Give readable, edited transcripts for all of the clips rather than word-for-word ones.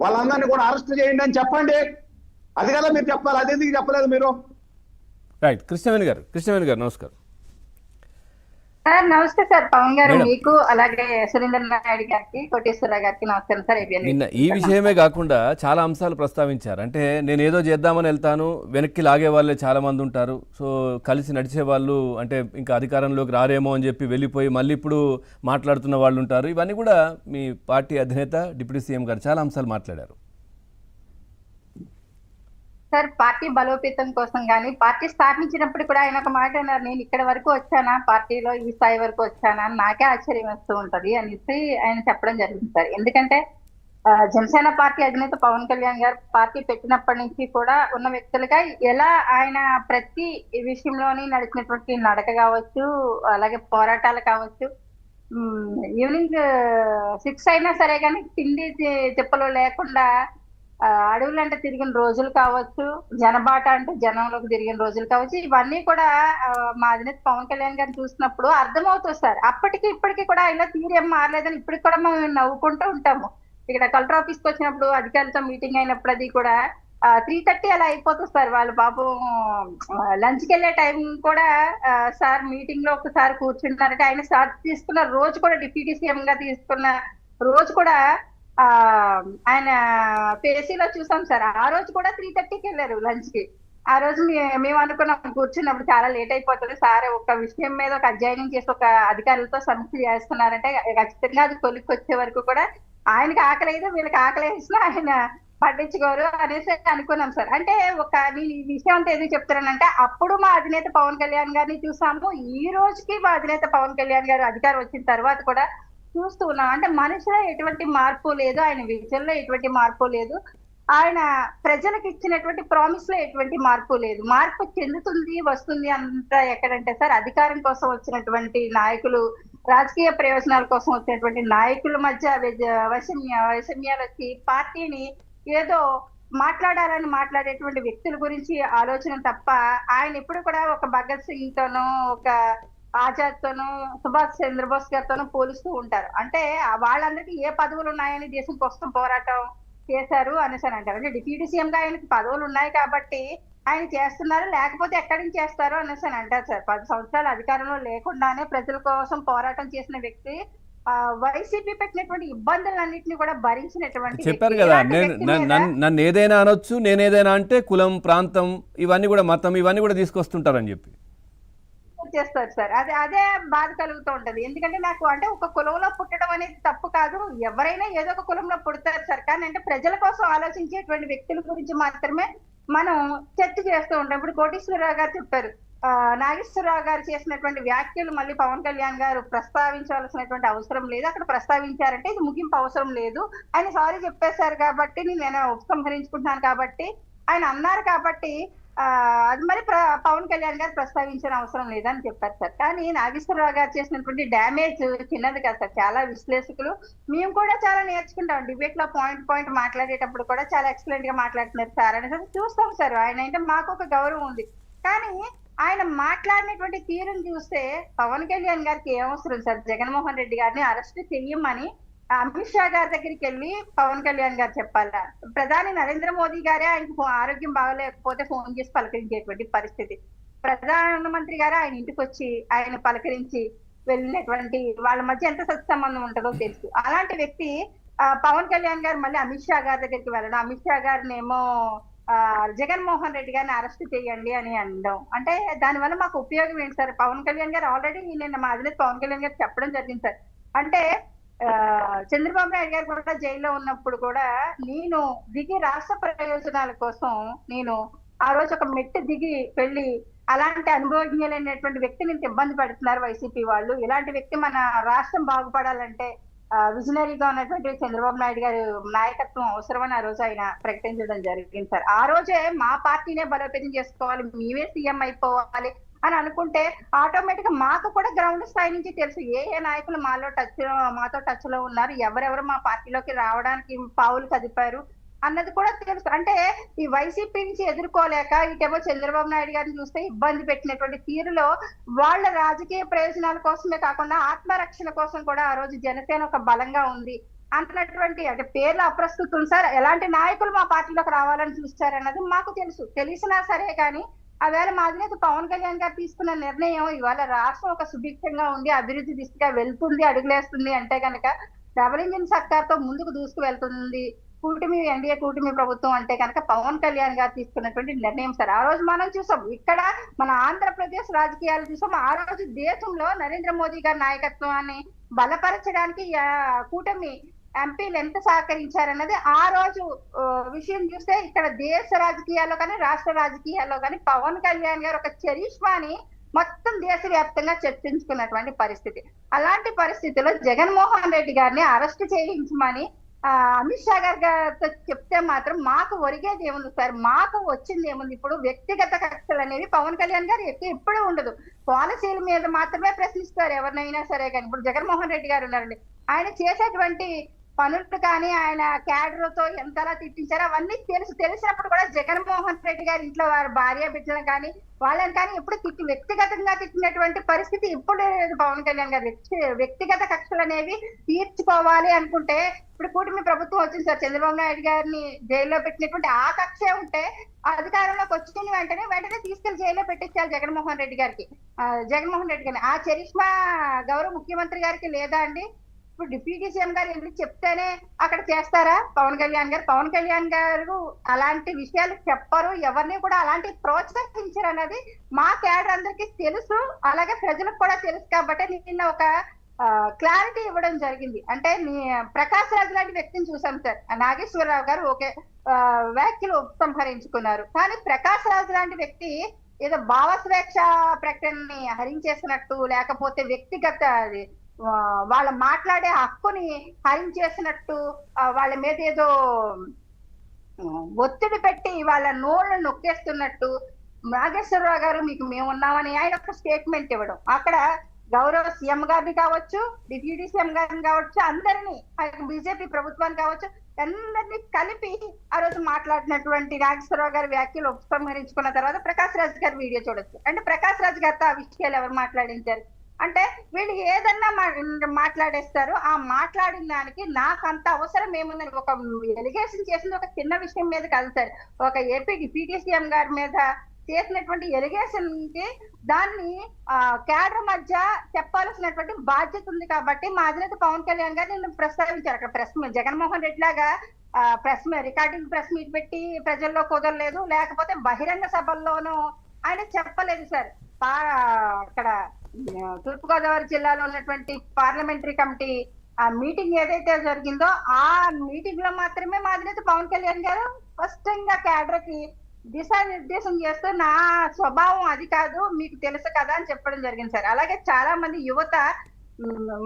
వాళ్ళందరినీ కూడా అరెస్ట్ చేయండి అని చెప్పండి. అది కదా మీరు చెప్పాలి, అది ఎందుకు చెప్పలేదు మీరు? రైట్. కృష్ణవేణి గారు నమస్కారం. సార్ నమస్తే సార్. పవన్ గారు మీకు, అలాగే సురేంద్ర నాయుడు గారికి, కోటేశ్వరరావు గారికి నమస్కారం సార్. నిన్న ఈ విషయమే కాకుండా చాలా అంశాలు ప్రస్తావించారు. అంటే నేను ఏదో చేద్దామని వెళ్తాను, వెనక్కి లాగే వాళ్ళే చాలా మంది ఉంటారు, సో కలిసి నడిచే వాళ్ళు అంటే ఇంకా అధికారంలోకి రారేమో అని చెప్పి వెళ్ళిపోయి మళ్ళీ ఇప్పుడు మాట్లాడుతున్న వాళ్ళు ఉంటారు. ఇవన్నీ కూడా మీ పార్టీ అధినేత డిప్యూటీ సీఎం గారు చాలా అంశాలు మాట్లాడారు. సార్ పార్టీ బలోపేతం కోసం కానీ, పార్టీ స్థాపించినప్పుడు కూడా ఆయన ఒక మాట అన్నారు, నేను ఇక్కడ వరకు వచ్చానా, పార్టీలో ఈ స్థాయి వరకు వచ్చానా అని నాకే ఆశ్చర్యం వస్తూ ఉంటది అనేసి ఆయన చెప్పడం జరిగింది సార్. ఎందుకంటే జనసేన పార్టీ అధినేత పవన్ కళ్యాణ్ గారు పార్టీ పెట్టినప్పటి నుంచి కూడా ఉన్న వ్యక్తులుగా ఎలా ఆయన ప్రతి విషయంలోని నడిచినటువంటి నడక కావచ్చు, అలాగే పోరాటాలు కావచ్చు, ఈవినింగ్ 6 అయినా సరే కానీ తిండి తిప్పలు లేకుండా అడవులంటే తిరిగిన రోజులు కావచ్చు, జనబాట అంటే జనంలోకి తిరిగిన రోజులు కావచ్చు, ఇవన్నీ కూడా మా అధినేత పవన్ కళ్యాణ్ గారిని చూసినప్పుడు అర్థమవుతుంది సార్. అప్పటికి ఇప్పటికీ కూడా ఇలా తీరు ఏం మారలేదని ఇప్పటికి కూడా మేము నవ్వుకుంటూ ఉంటాము. ఇక్కడ కలెక్టర్ ఆఫీస్కి వచ్చినప్పుడు అధికారులతో మీటింగ్ అయినప్పుడు అది కూడా 3:30 అలా అయిపోతుంది సార్. వాళ్ళు పాపం లంచ్కి వెళ్ళే టైం కూడా సార్ మీటింగ్ లో ఒకసారి కూర్చుంటున్నారంటే ఆయన సార్ తీసుకున్న రోజు కూడా, డిప్యూటీ సీఎం గా తీసుకున్న రోజు కూడా ఆయన పేసీలో చూసాం సార్. ఆ రోజు కూడా 3:30కి వెళ్ళారు లంచ్ కి. ఆ రోజు మేము అనుకున్నాం కూర్చున్నప్పుడు చాలా లేట్ అయిపోతుంది సార్, ఒక విషయం మీద ఒక అధ్యయనం చేసి ఒక అధికారులతో సమీక్ష చేస్తున్నారంటే ఖచ్చితంగా అది కొలిక్కి వచ్చే వరకు కూడా ఆయనకి ఆకలేదు, వీళ్ళకి ఆకలి వేసినా ఆయన పట్టించుకోరు అనేసి అనుకున్నాం సార్. అంటే ఒక ఈ విషయం అంతా ఎందుకు చెప్తారనంటే, అప్పుడు మా అధినేత పవన్ కళ్యాణ్ గారిని చూసాము, ఈ రోజుకి మా అధినేత పవన్ కళ్యాణ్ గారు అధికారం వచ్చిన తర్వాత కూడా చూస్తూ ఉన్నాం. అంటే మనిషిలో ఎటువంటి మార్పు లేదు, ఆయన విజన్లో ఎటువంటి మార్పు లేదు, ఆయన ప్రజలకు ఇచ్చినటువంటి ప్రామిస్ లో ఎటువంటి మార్పు లేదు. మార్పు చెందుతుంది, వస్తుంది అంతా ఎక్కడంటే సార్, అధికారం కోసం వచ్చినటువంటి నాయకులు, రాజకీయ ప్రయోజనాల కోసం వచ్చినటువంటి నాయకుల మధ్య వైషమ్యాలు వచ్చి పార్టీని ఏదో మాట్లాడాలని మాట్లాడేటువంటి వ్యక్తుల గురించి ఆలోచన తప్ప ఆయన ఎప్పుడు కూడా ఒక భగత్ సింగ్ తోనో, ఒక ఆజాద్ తోనూ, సుభాష్ చంద్రబోస్ గారితోనూ పోలుస్తూ ఉంటారు. అంటే వాళ్ళందరికీ ఏ పదవులు ఉన్నాయని దేశం కోసం పోరాటం చేశారు అనేసి అని అంటారు. అంటే డిప్యూటీ సీఎం గా ఆయనకి పదవులు ఉన్నాయి కాబట్టి ఆయన చేస్తున్నారు, లేకపోతే ఎక్కడి నుంచి చేస్తారు అనేసి అని అంటారు సార్. 10 సంవత్సరాలు అధికారంలో లేకుండానే ప్రజల కోసం పోరాటం చేసిన వ్యక్తి, వైసీపీ పెట్టినటువంటి ఇబ్బందులన్నింటినీ కూడా భరించినటువంటి చెప్పారు కదా, నన్ను ఏదైనా అనొచ్చు, నేనేదైనా అంటే కులం, ప్రాంతం, ఇవన్నీ కూడా మతం, ఇవన్నీ కూడా తీసుకొస్తుంటారని చెప్పి చేస్తారు సార్. అదే బాధ కలుగుతూ ఉంటది. ఎందుకంటే నాకు అంటే ఒక కులంలో పుట్టడం అనేది తప్పు కాదు, ఎవరైనా ఏదో ఒక కులంలో పుడతారు సార్. కానీ అంటే ప్రజల కోసం ఆలోచించేటువంటి వ్యక్తుల గురించి మాత్రమే మనం చర్చ చేస్తూ ఉంటాం. ఇప్పుడు కోటేశ్వరరావు గారు చెప్పారు, నాగేశ్వరరావు గారు చేసినటువంటి వ్యాఖ్యలు మళ్ళీ పవన్ కళ్యాణ్ గారు ప్రస్తావించవలసినటువంటి అవసరం లేదు, అక్కడ ప్రస్తావించారంటే ఇది ముగింపు అవసరం లేదు, ఆయన సారీ చెప్పేశారు కాబట్టి నేను ఉపసంహరించుకుంటున్నాను కాబట్టి ఆయన అన్నారు కాబట్టి అది మరి పవన్ కళ్యాణ్ గారు ప్రస్తావించిన అవసరం లేదని చెప్పారు సార్. కానీ నాగేశ్వరరావు గారు చేసినటువంటి డ్యామేజ్ చిన్నది కదా సార్. చాలా విశ్లేషకులు మేము కూడా చాలా నేర్చుకుంటాం, డిబేట్ లో పాయింట్ మాట్లాడేటప్పుడు కూడా చాలా ఎక్సలెంట్ గా మాట్లాడుతున్నారు సార్ అనేసి చూస్తాం సార్. ఆయన అంటే మాకు ఒక గౌరవం ఉంది. కానీ ఆయన మాట్లాడినటువంటి తీరును చూస్తే పవన్ కళ్యాణ్ గారికి ఏమవసరం సార్, జగన్మోహన్ రెడ్డి గారిని అరెస్ట్ చెయ్యమని అమిత్ షా గారి దగ్గరికి వెళ్ళి పవన్ కళ్యాణ్ గారు చెప్పాలా? ప్రధాని నరేంద్ర మోదీ గారే ఆయనకు ఆరోగ్యం బాగలేకపోతే ఫోన్ చేసి పలకరించేటువంటి పరిస్థితి. ప్రధానమంత్రి గారు ఆయన ఇంటికి వచ్చి ఆయన పలకరించి వెళ్ళినటువంటి వాళ్ళ మధ్య ఎంత సత్సంబంధం ఉంటుందో తెలుసు. అలాంటి వ్యక్తి పవన్ కళ్యాణ్ గారు మళ్ళీ అమిత్ షా గారి దగ్గరికి వెళ్ళడం, అమిత్ షా గారిని ఏమో జగన్మోహన్ రెడ్డి గారిని అరెస్ట్ చేయండి అని అనడం, అంటే దానివల్ల మాకు ఉపయోగం ఏంటి సార్? పవన్ కళ్యాణ్ గారు ఆల్రెడీ నిన్న మా అధినేత పవన్ కళ్యాణ్ గారు చెప్పడం జరిగింది సార్. అంటే చంద్రబాబు నాయుడు గారు కూడా జైల్లో ఉన్నప్పుడు కూడా నేను దిగి రాష్ట్ర ప్రయోజనాల కోసం నేను ఆ రోజు ఒక మెట్టు దిగి వెళ్ళి అలాంటి అనుభవజ్ఞులైనటువంటి వ్యక్తిని ఇబ్బంది పెడుతున్నారు వైసీపీ వాళ్ళు, ఇలాంటి వ్యక్తి మన రాష్ట్రం బాగుపడాలంటే విజనరీగా ఉన్నటువంటి చంద్రబాబు నాయుడు గారు నాయకత్వం అవసరమని ఆ రోజు ఆయన ప్రకటించడం జరిగింది సార్. ఆ రోజే మా పార్టీనే బలోపేతం చేసుకోవాలి, మేమే సీఎం అయిపోవాలి అని అనుకుంటే ఆటోమేటిక్ గా మాకు కూడా గ్రౌండ్ స్థాయి నుంచి తెలుసు ఏ నాయకులు మాతో టచ్ లో ఉన్నారు, ఎవరెవరు మా పార్టీలోకి రావడానికి పావులు కదిపారు అన్నది కూడా తెలుసు. అంటే ఈ వైసీపీ నుంచి ఎదుర్కోలేక ఇటేమో చంద్రబాబు నాయుడు గారిని చూస్తే ఇబ్బంది పెట్టినటువంటి తీరులో వాళ్ళ రాజకీయ ప్రయోజనాల కోసమే కాకుండా ఆత్మరక్షణ కోసం కూడా ఆ రోజు జనసేన ఒక బలంగా ఉంది. అంటున్నటువంటి అంటే పేర్లు అప్రస్తుతం సార్. ఎలాంటి నాయకులు మా పార్టీలోకి రావాలని చూస్తారన్నది మాకు తెలుసు. తెలిసినా సరే కానీ ఆవేళ మా అధినేత పవన్ కళ్యాణ్ గారు తీసుకున్న నిర్ణయం ఇవాళ రాష్ట్రం ఒక సుభిక్షంగా ఉండి అభివృద్ధి దిశగా వెళ్తుంది, అడుగులేస్తుంది అంటే కనుక డబుల్ ఇంజిన్ సర్కార్తో ముందుకు దూసుకు వెళ్తుంది కూటమి, ఎన్డీఏ కూటమి ప్రభుత్వం అంటే కనుక పవన్ కళ్యాణ్ గారు తీసుకున్నటువంటి నిర్ణయం సార్. ఆ రోజు మనం చూసాం, ఇక్కడ మన ఆంధ్రప్రదేశ్ రాజకీయాలు చూసాం. ఆ రోజు దేశంలో నరేంద్ర మోదీ గారి నాయకత్వాన్ని బలపరచడానికి కూటమి ఎంపీలు ఎంత సహకరించారన్నది ఆ రోజు విషయం చూస్తే ఇక్కడ దేశ రాజకీయాల్లో కానీ రాష్ట్ర రాజకీయాల్లో కానీ పవన్ కళ్యాణ్ గారు ఒక చరిష్మాని మొత్తం దేశవ్యాప్తంగా చర్చించుకున్నటువంటి పరిస్థితి. అలాంటి పరిస్థితుల్లో జగన్మోహన్ రెడ్డి గారిని అరెస్ట్ చేయించమని అమిత్ షా గారితో చెప్తే మాత్రం మాకు ఒరిగేది ఏముంది సార్, మాకు వచ్చింది ఏముంది? ఇప్పుడు వ్యక్తిగత కక్షలు అనేవి పవన్ కళ్యాణ్ గారు ఎప్పుడూ ఉండదు, పాలసీల మీద మాత్రమే ప్రశ్నిస్తారు ఎవరినైనా సరే. కానీ ఇప్పుడు జగన్మోహన్ రెడ్డి గారు ఉన్నారండి, ఆయన చేసేటువంటి పనులు కానీ ఆయన క్యాడర్తో ఎంతలా తిట్టించారో అవన్నీ తెలిసినప్పుడు కూడా జగన్మోహన్ రెడ్డి గారి ఇంట్లో వారి భార్య బిడ్డలను కానీ వాళ్ళని కానీ ఎప్పుడు వ్యక్తిగతంగా తిట్టినటువంటి పరిస్థితి ఎప్పుడు లేదు పవన్ కళ్యాణ్ గారు. వ్యక్తిగత కక్షలు అనేవి తీర్చుకోవాలి అనుకుంటే ఇప్పుడు కూటమి ప్రభుత్వం వచ్చింది సార్, చంద్రబాబు నాయుడు గారిని జైల్లో పెట్టినటువంటి ఆ కక్షే ఉంటే అధికారంలోకి వచ్చిన వెంటనే తీసుకెళ్లి జైల్లో పెట్టించాలి జగన్మోహన్ రెడ్డి గారికి. ఆ చరిష్మా గౌరవ ముఖ్యమంత్రి గారికి లేదా అండి? ఇప్పుడు డిప్యూటీ సీఎం గారు వెళ్ళి చెప్తేనే అక్కడ చేస్తారా పవన్ కళ్యాణ్ గారు అలాంటి విషయాలు చెప్పరు, ఎవరిని కూడా అలాంటి ప్రోత్సహించరు అన్నది మా క్యాడర్ అందరికీ తెలుసు, అలాగే ప్రజలకు కూడా తెలుసు. కాబట్టి నిన్న ఒక క్లారిటీ ఇవ్వడం జరిగింది. అంటే ప్రకాష్ రాజ్ లాంటి వ్యక్తిని చూసాం సార్, నాగేశ్వరరావు గారు ఓకే వ్యాఖ్యలు ఉపసంహరించుకున్నారు, కానీ ప్రకాష్ రాజ్ లాంటి వ్యక్తి ఏదో భావస్వేచ్ఛ ప్రకటనని హరించేసినట్టు లేకపోతే వ్యక్తిగత వాళ్ళ మాట్లాడే హక్కుని హరించేసినట్టు వాళ్ళ మీద ఏదో ఒత్తిడి పెట్టి వాళ్ళ నోళ్లు నొక్కేస్తున్నట్టు నాగేశ్వరరావు గారు మీకు మేము ఉన్నామని ఆయన ఒక స్టేట్మెంట్ ఇవ్వడం, అక్కడ గౌరవ సీఎం గారిని కావచ్చు, డిప్యూటీ సీఎం గారిని కావచ్చు, అందరినీ బీజేపీ ప్రభుత్వాన్ని కావచ్చు, అందరినీ కలిపి ఆ రోజు మాట్లాడినటువంటి నాగేశ్వరరావు గారి వ్యాఖ్యలు ఉపసంహరించుకున్న తర్వాత ప్రకాష్ రాజ్ గారి వీడియో చూడొచ్చు. అంటే ప్రకాష్ రాజ్ గారితో ఆ విషయాలు ఎవరు మాట్లాడించారు అంటే వీళ్ళు ఏదన్నా మాట్లాడేస్తారు. ఆ మాట్లాడిన దానికి నాకు అంత అవసరం ఏముందని ఒక ఎలిగేషన్ చేసింది ఒక చిన్న విషయం మీద కాదు సార్, ఒక ఏపీ డిప్యూటీ సీఎం గారి మీద చేసినటువంటి ఎలిగేషన్ కి దాన్ని క్యాడర్ మధ్య చెప్పాల్సినటువంటి బాధ్యత ఉంది. కాబట్టి మా అధినేత పవన్ కళ్యాణ్ గారు నిన్ను ప్రస్తావించారు. అక్కడ ప్రెస్ జగన్మోహన్ రెడ్డి లాగా రికార్డింగ్ ప్రెస్ మీట్ పెట్టి ప్రజల్లో కుదరలేదు, లేకపోతే బహిరంగ సభల్లోనూ ఆయన చెప్పలేదు సార్. అక్కడ తూర్పుగోదావరి జిల్లాలో ఉన్నటువంటి పార్లమెంటరీ కమిటీ ఆ మీటింగ్ ఏదైతే జరిగిందో ఆ మీటింగ్ లో మాత్రమే మా అధినేత పవన్ కళ్యాణ్ గారు స్పష్టంగా క్యాడర్ కి దిశానిర్దేశం చేస్తూ నా స్వభావం అది కాదు మీకు తెలుసు కదా అని చెప్పడం జరిగింది సార్. అలాగే చాలా మంది యువత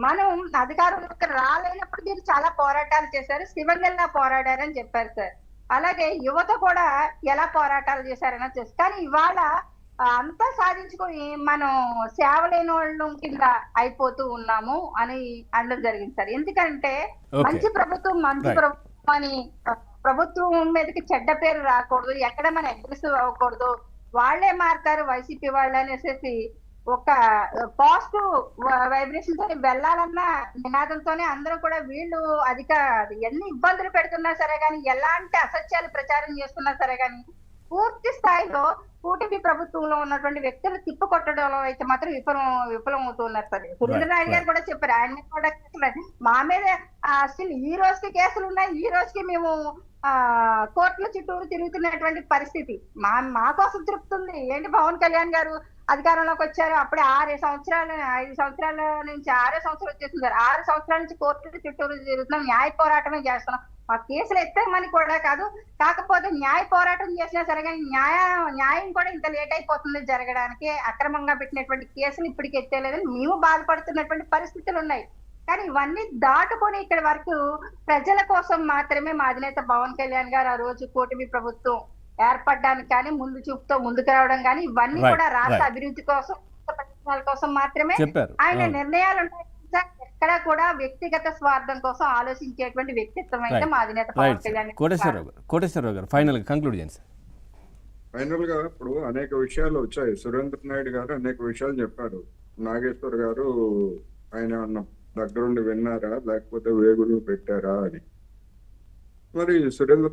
మనం అధికారంలోకి రాలేనప్పుడు మీరు చాలా పోరాటాలు చేశారు, శివంగల్లా పోరాడారని చెప్పారు సార్. అలాగే యువత కూడా ఎలా పోరాటాలు చేశారని తెలుసు, కానీ ఇవాళ అంతా సాధించుకొని మనం సేవలేని వాళ్ళ కింద అయిపోతూ ఉన్నాము అని అనడం జరిగింది సార్. ఎందుకంటే మంచి ప్రభుత్వం అని ప్రభుత్వం మీదకి చెడ్డ పేరు రాకూడదు, ఎక్కడ మన అగ్రెసివ్ అవ్వకూడదు, వాళ్లే మారుతారు వైసీపీ వాళ్ళు అనేసి ఒక పాజిటివ్ వైబ్రేషన్ తో వెళ్ళాలన్న నినాదంతోనే అందరూ కూడా వీళ్ళు ఎన్ని ఇబ్బందులు పెడుతున్నా సరే కానీ, ఎలాంటి అసత్యాలు ప్రచారం చేస్తున్నా సరే కానీ పూర్తి స్థాయిలో కూటమి ప్రభుత్వంలో ఉన్నటువంటి వ్యక్తులు తిప్పుకొట్టడంలో అయితే మాత్రం విఫలం అవుతున్నారు సార్. సురేంద్రనాయుడు గారు కూడా చెప్పారు, ఆయన మీద కూడా మా మీద అసలు ఈ రోజుకి కేసులు ఉన్నాయి, ఈ రోజుకి మేము కోర్టుల చుట్టూరు తిరుగుతున్నటువంటి పరిస్థితి మాకు అసంతృప్తి ఉంది. ఏంటి పవన్ కళ్యాణ్ గారు అధికారంలోకి వచ్చారు, అప్పుడే 5 సంవత్సరాల నుంచి 6 సంవత్సరాలు వచ్చేసింది. 6 సంవత్సరాల నుంచి కోర్టుల చుట్టూరు తిరుగుతున్నాం, న్యాయ పోరాటమే చేస్తున్నాం. ఆ కేసులు ఎత్తమని కూడా కాదు, కాకపోతే న్యాయ పోరాటం చేసినా సరే కానీ న్యాయం కూడా ఇంత లేట్ అయిపోతుంది జరగడానికి. అక్రమంగా పెట్టినటువంటి కేసులు ఇప్పటికి ఎత్తేలేదని మేము బాధపడుతున్నటువంటి పరిస్థితులు ఉన్నాయి. కానీ ఇవన్నీ దాటుకొని ఇక్కడ వరకు ప్రజల కోసం మాత్రమే మా అధినేత పవన్ కళ్యాణ్ గారు ఆ రోజు కూటమి ప్రభుత్వం ఏర్పడడానికి కానీ ముందు చూపుతో ముందుకు రావడం కానీ ఇవన్నీ కూడా రాష్ట్ర అభివృద్ధి కోసం ప్రయోజనాల కోసం మాత్రమే ఆయన నిర్ణయాలు ఉంటాయి. ఎక్కడ కూడా వ్యక్తిగత స్వార్థం కోసం ఆలోచించేటువంటి వ్యక్తిత్వం అయితే మా అధినేత పవన్ కళ్యాణ్. కోటేశ్వరరావు గారు ఫైనల్ గా కంక్లూడ్ చేయండి సార్. ఫైనల్ గా ఇప్పుడు అనేక విషయాలు వచ్చాయి. సురేంద్ర నాయుడు గారు అనేక విషయాలు చెప్పారు, నాగేశ్వర్ గారు ఆయన దగ్గరుండి విన్నారా లేకపోతే వేగులు పెట్టారా అని. మరి సురేంద్ర